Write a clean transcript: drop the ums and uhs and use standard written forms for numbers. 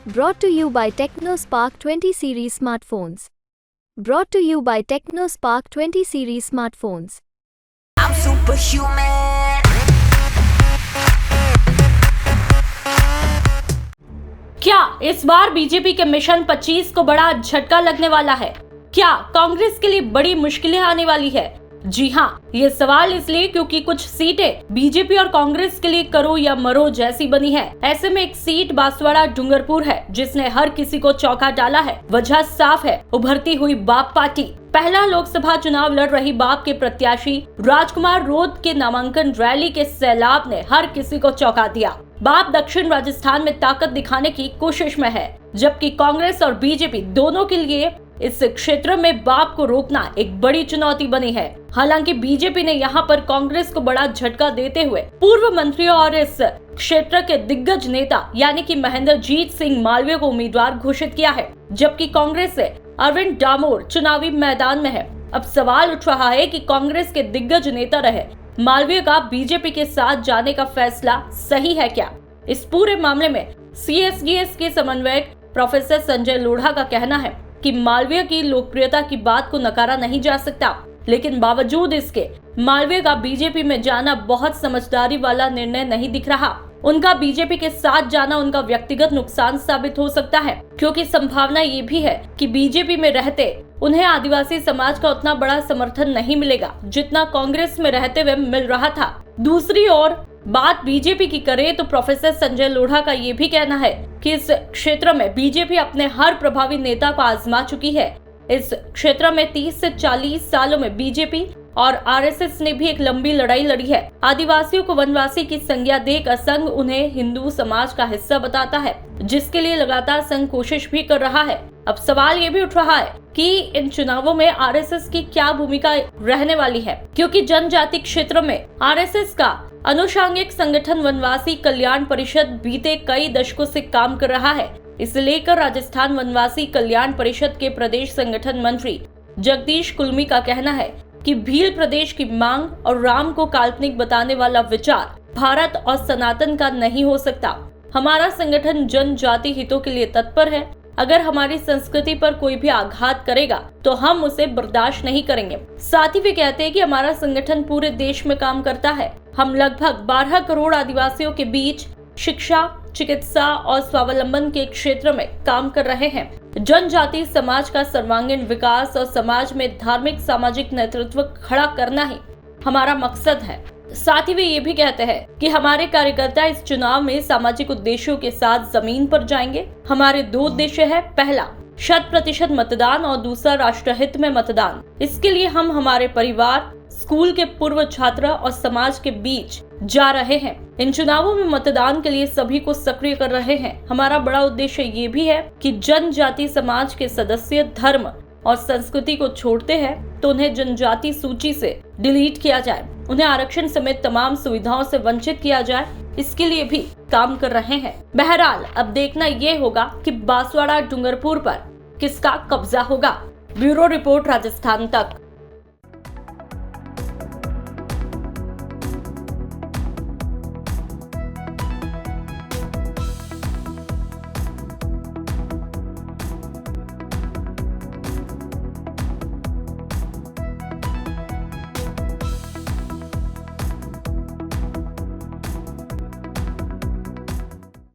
Brought to you by TechnoSpark 20 series smartphones. Brought to you by TechnoSpark 20 series smartphones. I'm superhuman. क्या इस बार BJP के mission 25 को बड़ा झटका लगने वाला है? क्या कांग्रेस के लिए बड़ी मुश्किलें आने वाली है? जी हाँ, ये सवाल इसलिए क्योंकि कुछ सीटें बीजेपी और कांग्रेस के लिए करो या मरो जैसी बनी है। ऐसे में एक सीट बांसवाड़ा डूंगरपुर है जिसने हर किसी को चौंका डाला है। वजह साफ है, उभरती हुई बाप पार्टी। पहला लोकसभा चुनाव लड़ रही बाप के प्रत्याशी राजकुमार रोध के नामांकन रैली के सैलाब ने हर किसी को चौंका दिया। बाप दक्षिण राजस्थान में ताकत दिखाने की कोशिश में है, जबकि कांग्रेस और बीजेपी दोनों के लिए इस क्षेत्र में बाप को रोकना एक बड़ी चुनौती बनी है। हालांकि बीजेपी ने यहां पर कांग्रेस को बड़ा झटका देते हुए पूर्व मंत्री और इस क्षेत्र के दिग्गज नेता यानी कि महेंद्रजीत सिंह मालवीय को उम्मीदवार घोषित किया है, जबकि कांग्रेस से अरविंद डामोर चुनावी मैदान में है। अब सवाल उठ रहा है कि कांग्रेस के दिग्गज नेता रहे मालवीय का बीजेपी के साथ जाने का फैसला सही है क्या? इस पूरे मामले में CSGS के समन्वयक प्रोफेसर संजय लोढ़ा का कहना है कि मालवीय की लोकप्रियता की बात को नकारा नहीं जा सकता, लेकिन बावजूद इसके मालवीय का बीजेपी में जाना बहुत समझदारी वाला निर्णय नहीं दिख रहा। उनका बीजेपी के साथ जाना उनका व्यक्तिगत नुकसान साबित हो सकता है, क्योंकि संभावना ये भी है कि बीजेपी में रहते उन्हें आदिवासी समाज का उतना बड़ा समर्थन नहीं मिलेगा जितना कांग्रेस में रहते हुए मिल रहा था। दूसरी ओर बात बीजेपी की करें तो प्रोफेसर संजय लोढ़ा का ये भी कहना है कि इस क्षेत्र में बीजेपी अपने हर प्रभावी नेता को आजमा चुकी है। इस क्षेत्र में 30 से 40 सालों में बीजेपी और RSS ने भी एक लंबी लड़ाई लड़ी है। आदिवासियों को वनवासी की संज्ञा देकर संघ उन्हें हिंदू समाज का हिस्सा बताता है, जिसके लिए लगातार संघ कोशिश भी कर रहा है। अब सवाल ये भी उठ रहा है कि इन चुनावों में RSS की क्या भूमिका रहने वाली है, क्योंकि जनजाति क्षेत्र में RSS का अनुषंगिक संगठन वनवासी कल्याण परिषद बीते कई दशकों से काम कर रहा है। इसे लेकर राजस्थान वनवासी कल्याण परिषद के प्रदेश संगठन मंत्री जगदीश कुलमी का कहना है कि भील प्रदेश की मांग और राम को काल्पनिक बताने वाला विचार भारत और सनातन का नहीं हो सकता। हमारा संगठन जनजाति हितों के लिए तत्पर है। अगर हमारी संस्कृति पर कोई भी आघात करेगा तो हम उसे बर्दाश्त नहीं करेंगे। साथ ही वे कहते हैं कि हमारा संगठन पूरे देश में काम करता है। हम लगभग 12 करोड़ आदिवासियों के बीच शिक्षा, चिकित्सा और स्वावलंबन के क्षेत्र में काम कर रहे हैं। जनजाति समाज का सर्वांगीण विकास और समाज में धार्मिक सामाजिक नेतृत्व खड़ा करना ही हमारा मकसद है। साथ ही वे ये भी कहते हैं कि हमारे कार्यकर्ता इस चुनाव में सामाजिक उद्देश्यों के साथ जमीन पर जाएंगे। हमारे 2 उद्देश्य है, पहला 100% मतदान और दूसरा राष्ट्रहित में मतदान। इसके लिए हम हमारे परिवार, स्कूल के पूर्व छात्र और समाज के बीच जा रहे हैं। इन चुनावों में मतदान के लिए सभी को सक्रिय कर रहे हैं। हमारा बड़ा उद्देश्य ये भी है कि जनजाति समाज के सदस्य धर्म और संस्कृति को छोड़ते हैं तो उन्हें जनजाति सूची से डिलीट किया जाए, उन्हें आरक्षण समेत तमाम सुविधाओं से वंचित किया जाए। इसके लिए भी काम कर रहे हैं। बहरहाल अब देखना ये होगा कि बांसवाड़ा डूंगरपुर पर किसका कब्जा होगा। ब्यूरो रिपोर्ट, राजस्थान तक।